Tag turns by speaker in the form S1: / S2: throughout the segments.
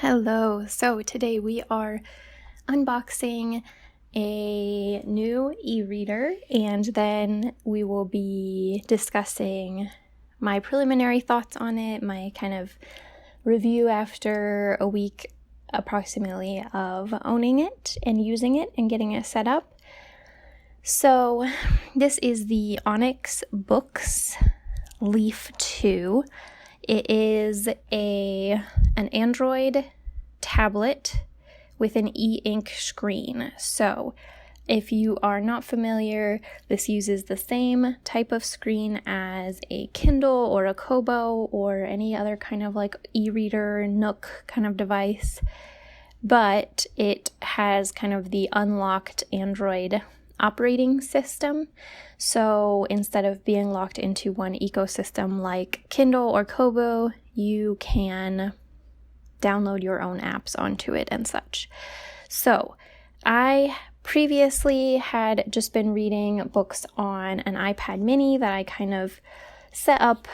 S1: Hello, so today we are unboxing a new e-reader, and then we will be discussing my preliminary thoughts on it, my kind of review after a week approximately of owning it and using it and getting it set up. So this is the Onyx Books Leaf 2. It is an Android tablet with an e-ink screen. So if you are not familiar, this uses the same type of screen as a Kindle or a Kobo or any other kind of like e-reader, Nook kind of device, but it has kind of the unlocked Android operating system. So instead of being locked into one ecosystem like Kindle or Kobo, you can download your own apps onto it and such. So I previously had just been reading books on an iPad mini that I kind of set up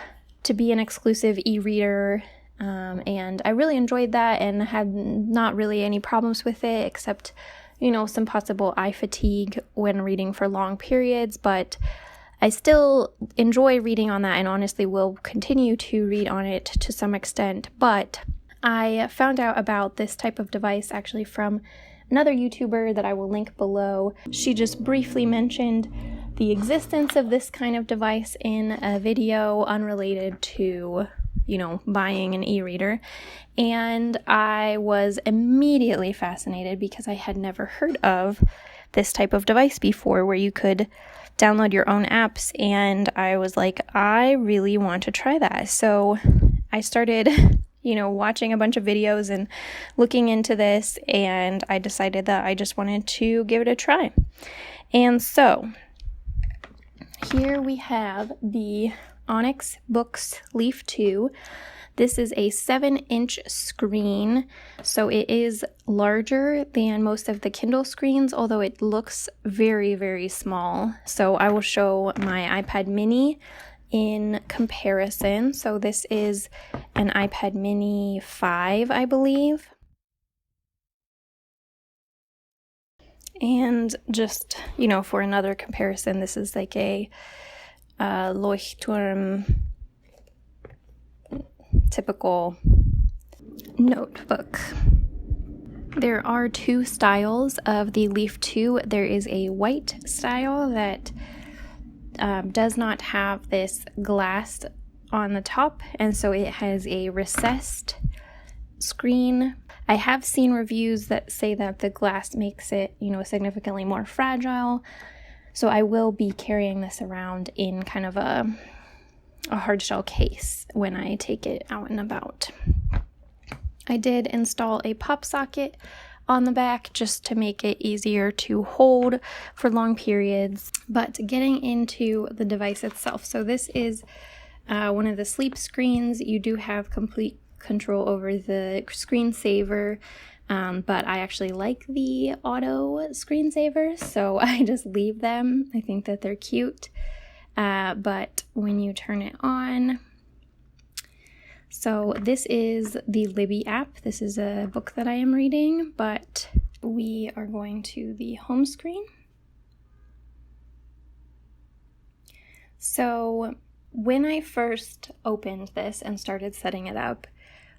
S1: to be an exclusive e-reader, and I really enjoyed that and had not really any problems with it except some possible eye fatigue when reading for long periods, but I still enjoy reading on that and honestly will continue to read on it to some extent. But I found out about this type of device actually from another YouTuber that I will link below. She just briefly mentioned the existence of this kind of device in a video unrelated to buying an e-reader. And I was immediately fascinated because I had never heard of this type of device before where you could download your own apps. And I was like, I really want to try that. So I started, watching a bunch of videos and looking into this. And I decided that I just wanted to give it a try. And so here we have the Onyx Books Leaf 2. This is a 7-inch screen, so it is larger than most of the Kindle screens, although it looks very, very small. So I will show my iPad mini in comparison. So this is an iPad mini 5, I believe. And just, for another comparison, this is like a Leuchtturm typical notebook. There are two styles of the Leaf 2. There is a white style that does not have this glass on the top, and so it has a recessed screen. I have seen reviews that say that the glass makes it, significantly more fragile. So I will be carrying this around in kind of a hard shell case when I take it out and about. I did install a pop socket on the back just to make it easier to hold for long periods. But getting into the device itself, so this is one of the sleep screens. You do have complete control over the screensaver. But I actually like the auto screensavers, so I just leave them. I think that they're cute. But when you turn it on, so this is the Libby app. This is a book that I am reading, but we are going to the home screen. So when I first opened this and started setting it up,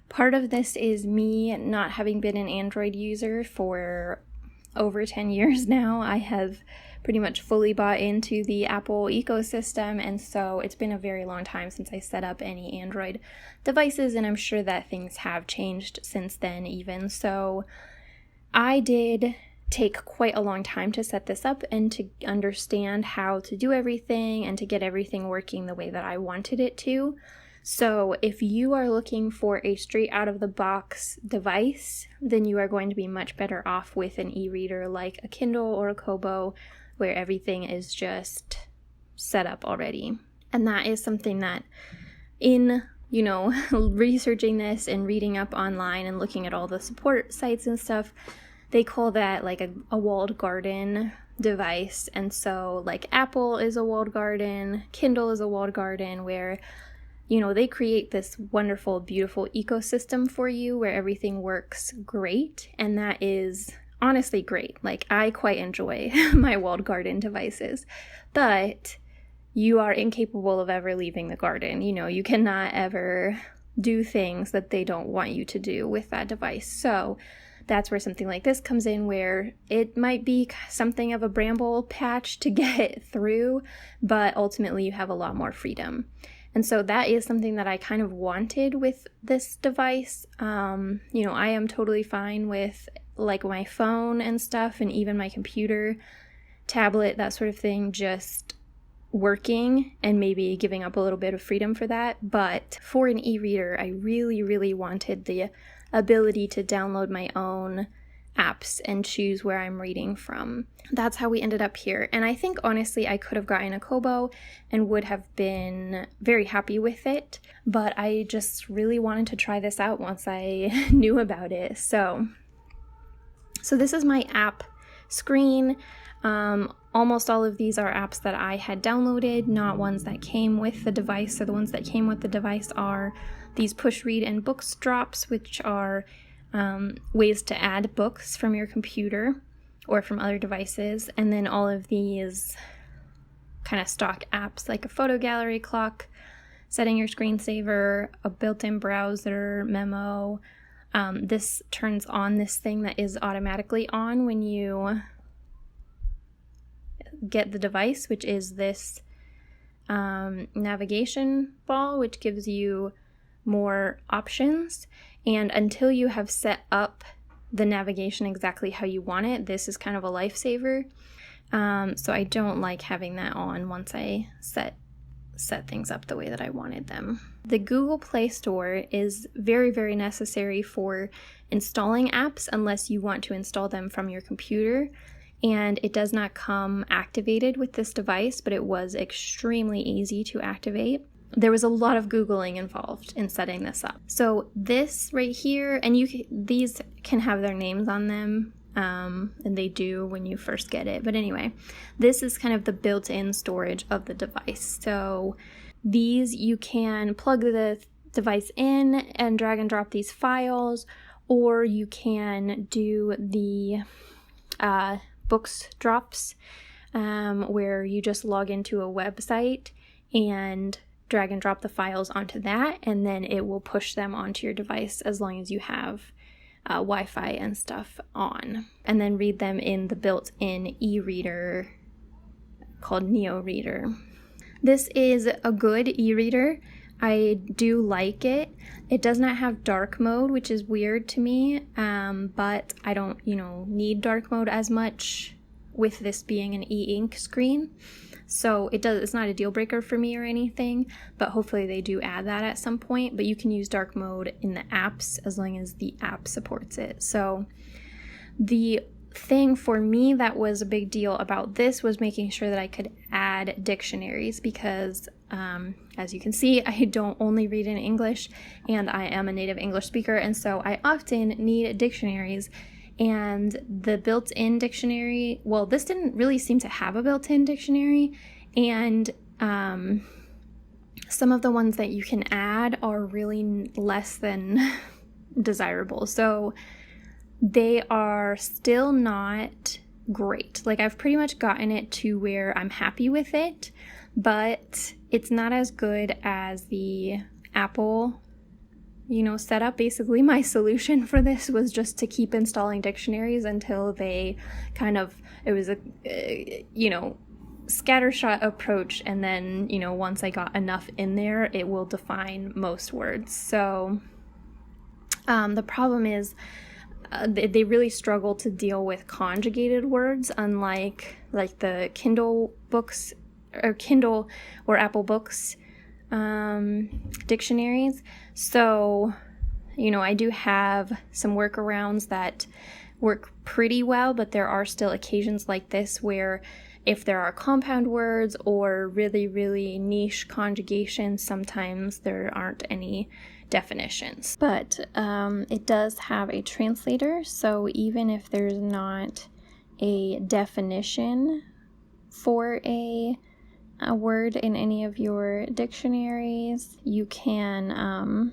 S1: part of this is me not having been an Android user for over 10 years now. I have pretty much fully bought into the Apple ecosystem, and so it's been a very long time since I set up any Android devices, and I'm sure that things have changed since then even. So I did take quite a long time to set this up and to understand how to do everything and to get everything working the way that I wanted it to. So if you are looking for a straight out of the box device, then you are going to be much better off with an e-reader like a Kindle or a Kobo, where everything is just set up already. And that is something that in, researching this and reading up online and looking at all the support sites and stuff, they call that like a walled garden device. And so like Apple is a walled garden, Kindle is a walled garden, where they create this wonderful, beautiful ecosystem for you where everything works great. And that is honestly great. Like, I quite enjoy my walled garden devices, but you are incapable of ever leaving the garden. You cannot ever do things that they don't want you to do with that device. So that's where something like this comes in, where it might be something of a bramble patch to get through, but ultimately you have a lot more freedom. And so that is something that I kind of wanted with this device. I am totally fine with like my phone and stuff, and even my computer, tablet, that sort of thing, just working and maybe giving up a little bit of freedom for that. But for an e-reader, I really, really wanted the ability to download my own apps and choose where I'm reading from. That's how we ended up here. And I think honestly I could have gotten a Kobo and would have been very happy with it, but I just really wanted to try this out once I knew about it. So this is my app screen. Almost all of these are apps that I had downloaded, not ones that came with the device. So the ones that came with the device are these push read and books drops, which are ways to add books from your computer or from other devices. And then all of these kind of stock apps like a photo gallery clock, setting your screensaver, a built-in browser, Memo. This turns on this thing that is automatically on when you get the device, which is this navigation ball, which gives you more options. And until you have set up the navigation exactly how you want it, this is kind of a lifesaver. So I don't like having that on once I set things up the way that I wanted them. The Google Play Store is very, very necessary for installing apps unless you want to install them from your computer. And it does not come activated with this device, but it was extremely easy to activate. There was a lot of Googling involved in setting this up. So this right here, and these can have their names on them, and they do when you first get it. But anyway, this is kind of the built-in storage of the device. So these, you can plug the device in and drag and drop these files, or you can do the books drops, where you just log into a website and drag and drop the files onto that, and then it will push them onto your device as long as you have Wi-Fi and stuff on, and then read them in the built-in e-reader called NeoReader. This is a good e-reader. I do like it. It does not have dark mode, which is weird to me, but I don't, need dark mode as much with this being an e-ink screen. So it's not a deal breaker for me or anything, but hopefully they do add that at some point. But you can use dark mode in the apps as long as the app supports it. So the thing for me that was a big deal about this was making sure that I could add dictionaries, because as you can see, I don't only read in English, and I am a native English speaker, and so I often need dictionaries. And the built-in dictionary, well, this didn't really seem to have a built-in dictionary, and some of the ones that you can add are really less than desirable. So they are still not great. Like, I've pretty much gotten it to where I'm happy with it, but it's not as good as the Apple setup. Basically, my solution for this was just to keep installing dictionaries until they it was a scattershot approach, and then once I got enough in there, it will define most words. So the problem is they really struggle to deal with conjugated words, unlike the Kindle books or Kindle or Apple Books dictionaries. So, I do have some workarounds that work pretty well, but there are still occasions like this where if there are compound words or really, really niche conjugations, sometimes there aren't any definitions. But it does have a translator, so even if there's not a definition for a a word in any of your dictionaries, you can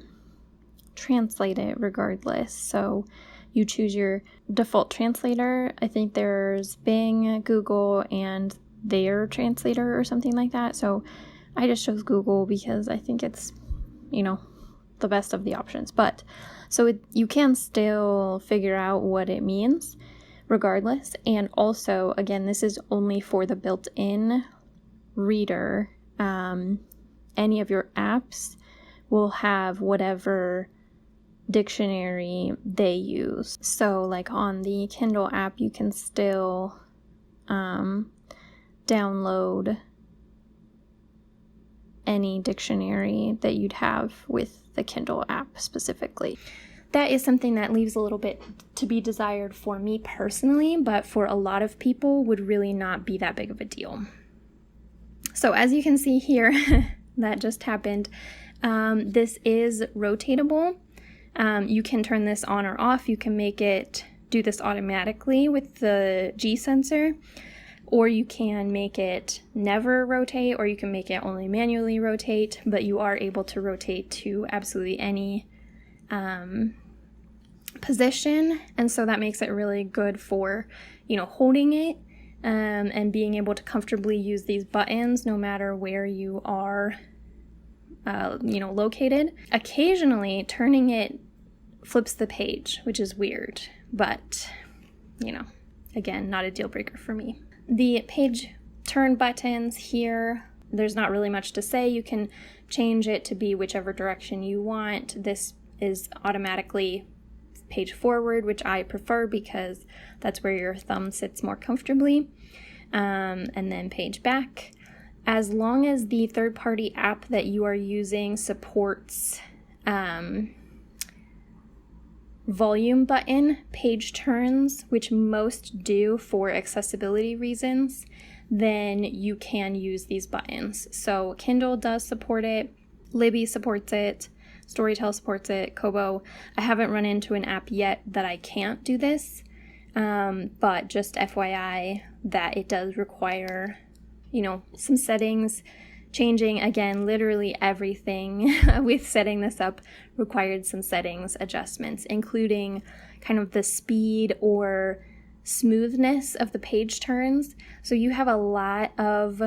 S1: translate it regardless. So you choose your default translator. I think there's Bing, Google, and their translator or something like that. So I just chose Google because I think it's, the best of the options. But so you can still figure out what it means regardless. And also, again, this is only for the built-in reader. Any of your apps will have whatever dictionary they use. So like on the Kindle app, you can still download any dictionary that you'd have with the Kindle app specifically. That is something that leaves a little bit to be desired for me personally, but for a lot of people would really not be that big of a deal. So as you can see here, that just happened. This is rotatable. You can turn this on or off. You can make it do this automatically with the G sensor, or you can make it never rotate, or you can make it only manually rotate, but you are able to rotate to absolutely any position. And so that makes it really good for, holding it and being able to comfortably use these buttons no matter where you are, located. Occasionally, turning it flips the page, which is weird, but, again, not a deal breaker for me. The page turn buttons here, there's not really much to say. You can change it to be whichever direction you want. This is automatically page forward, which I prefer because that's where your thumb sits more comfortably. And then page back. As long as the third-party app that you are using supports volume button page turns, which most do for accessibility reasons, then you can use these buttons. So Kindle does support it, Libby supports it, Storytel supports it, Kobo. I haven't run into an app yet that I can't do this, but just FYI that it does require, some settings changing. Again, literally everything with setting this up required some settings adjustments, including kind of the speed or smoothness of the page turns. So you have a lot of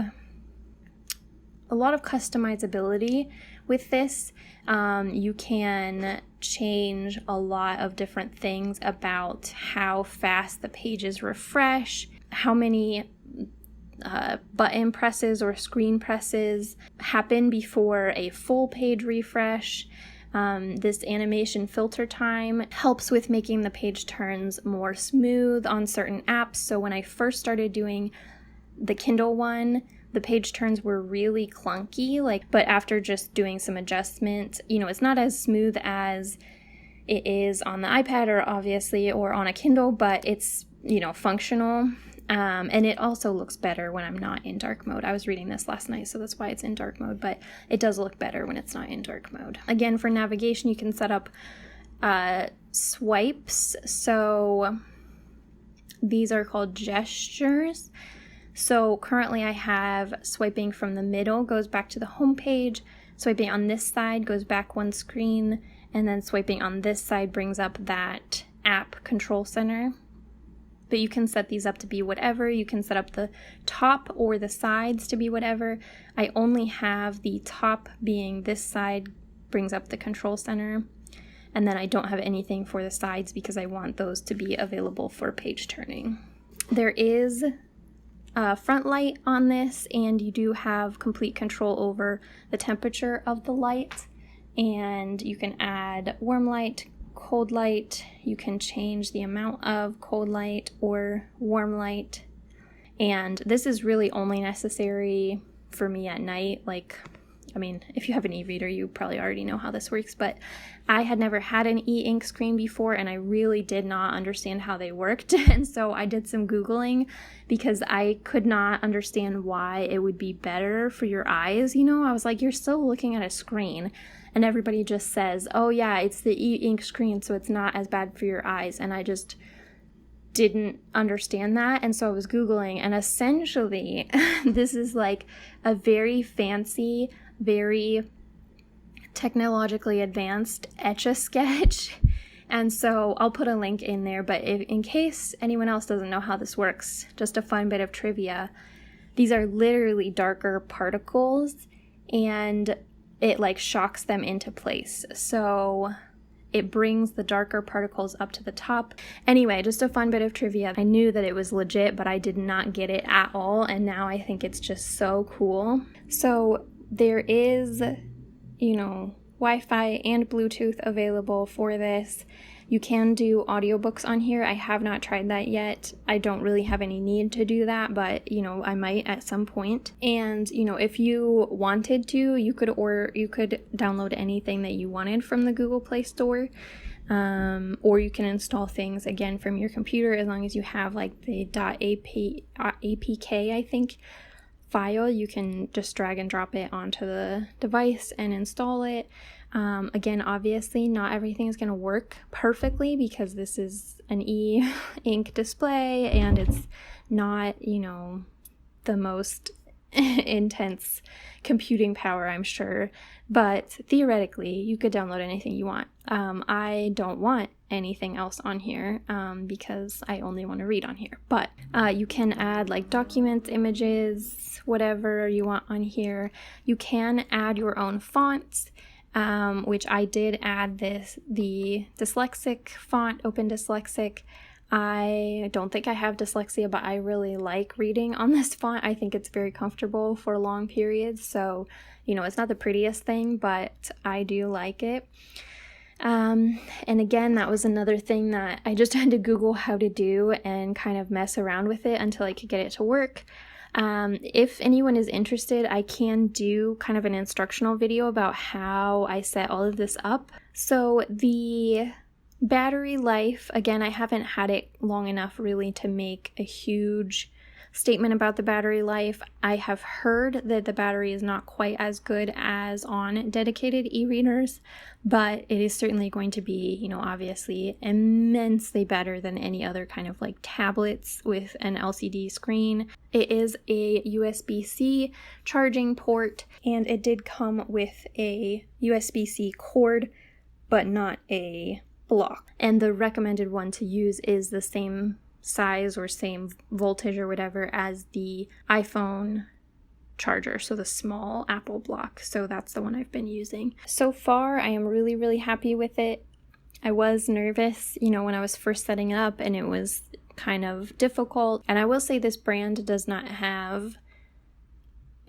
S1: customizability with this. You can change a lot of different things about how fast the pages refresh, how many button presses or screen presses happen before a full page refresh. This animation filter time helps with making the page turns more smooth on certain apps. So when I first started doing the Kindle one, the page turns were really clunky, but after just doing some adjustment, it's not as smooth as it is on the iPad or on a Kindle, but it's, functional. And it also looks better when I'm not in dark mode. I was reading this last night, so that's why it's in dark mode, but it does look better when it's not in dark mode. Again, for navigation, you can set up swipes. So these are called gestures. So currently I have swiping from the middle goes back to the home page, swiping on this side goes back one screen, and then swiping on this side brings up that app control center. But you can set these up to be whatever. You can set up the top or the sides to be whatever. I only have the top being this side brings up the control center. And then I don't have anything for the sides because I want those to be available for page turning. There is a front light on this, and you do have complete control over the temperature of the light. And you can add warm light, cold light. You can change the amount of cold light or warm light. And this is really only necessary for me at night. If you have an e-reader, you probably already know how this works, but I had never had an e-ink screen before, and I really did not understand how they worked. And so I did some Googling because I could not understand why it would be better for your eyes. I was like, you're still looking at a screen. And everybody just says, oh yeah, it's the e-ink screen, so it's not as bad for your eyes. And I just didn't understand that, and so I was Googling, and essentially this is like a very fancy, very technologically advanced Etch-a-Sketch. And so I'll put a link in there, but in case anyone else doesn't know how this works, just a fun bit of trivia. These are literally darker particles, and it like shocks them into place. So it brings the darker particles up to the top. Anyway, just a fun bit of trivia. I knew that it was legit, but I did not get it at all, and now I think it's just so cool. So there is, Wi-Fi and Bluetooth available for this. You can do audiobooks on here. I have not tried that yet. I don't really have any need to do that, but I might at some point. And if you wanted to, you could download anything that you wanted from the Google Play Store. Or you can install things again from your computer as long as you have like the .apk, I think, file. You can just drag and drop it onto the device and install it. Again, obviously not everything is going to work perfectly because this is an e-ink display and it's not, the most intense computing power, I'm sure, but theoretically you could download anything you want. I don't want anything else on here because I only want to read on here, but you can add like documents, images, whatever you want on here. You can add your own fonts, which I did add the dyslexic font, Open Dyslexic. I don't think I have dyslexia, but I really like reading on this font. I think it's very comfortable for long periods. So, it's not the prettiest thing, but I do like it. And again, that was another thing that I just had to Google how to do and kind of mess around with it until I could get it to work. If anyone is interested, I can do kind of an instructional video about how I set all of this up. So the battery life, again, I haven't had it long enough really to make a huge statement about the battery life. I have heard that the battery is not quite as good as on dedicated e-readers, but it is certainly going to be, obviously immensely better than any other kind of like tablets with an LCD screen. It is a USB-C charging port, and it did come with a USB-C cord, but not a block. And the recommended one to use is the same size or same voltage or whatever as the iPhone charger, so the small Apple block. So that's the one I've been using. So far, I am really, really happy with it. I was nervous, when I was first setting it up, and it was kind of difficult. And I will say this brand does not have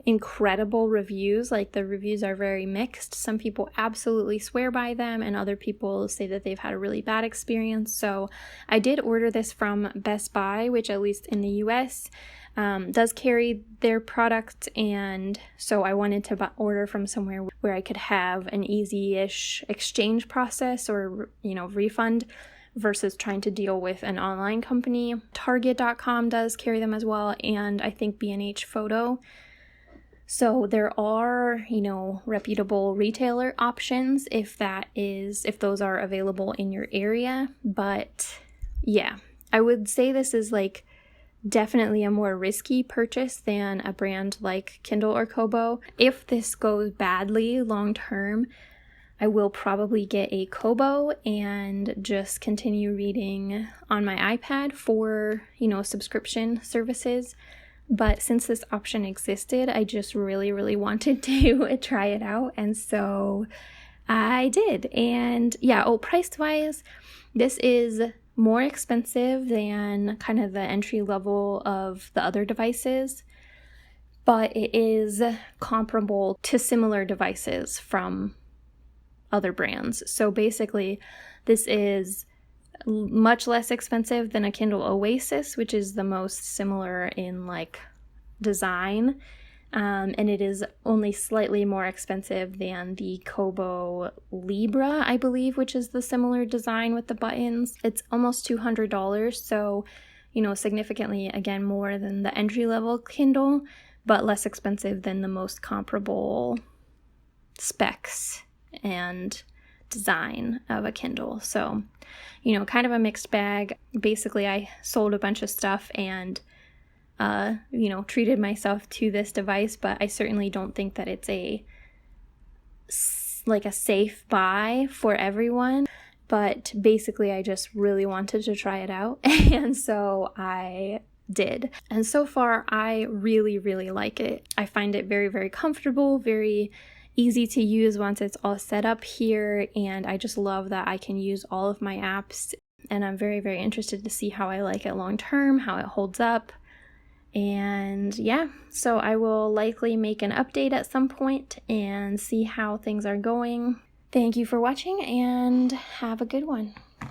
S1: incredible reviews. Like, the reviews are very mixed. Some people absolutely swear by them, and other people say that they've had a really bad experience. So I did order this from Best Buy, which at least in the US does carry their product, and so I wanted to order from somewhere where I could have an easy-ish exchange process or refund versus trying to deal with an online company. Target.com does carry them as well, and I think B&H Photo. So there are, reputable retailer options if those are available in your area. But yeah, I would say this is like definitely a more risky purchase than a brand like Kindle or Kobo. If this goes badly long term, I will probably get a Kobo and just continue reading on my iPad for, subscription services. But since this option existed, I just really, really wanted to try it out. And so I did. And yeah, price-wise, this is more expensive than kind of the entry level of the other devices, but it is comparable to similar devices from other brands. So basically, this is much less expensive than a Kindle Oasis, which is the most similar in like design, and it is only slightly more expensive than the Kobo Libra, I believe, which is the similar design with the buttons. It's almost $200, so significantly again more than the entry-level Kindle, but less expensive than the most comparable specs and design of a Kindle. So, you know, kind of a mixed bag. Basically, I sold a bunch of stuff and, you know, treated myself to this device, but I certainly don't think that it's a safe buy for everyone. But basically, I just really wanted to try it out, and so I did. And so far, I really, really like it. I find it very, very comfortable, very easy to use once it's all set up here, and I just love that I can use all of my apps, and I'm very, very interested to see how I like it long term, how it holds up. And yeah, so I will likely make an update at some point and see how things are going. Thank you for watching, and have a good one.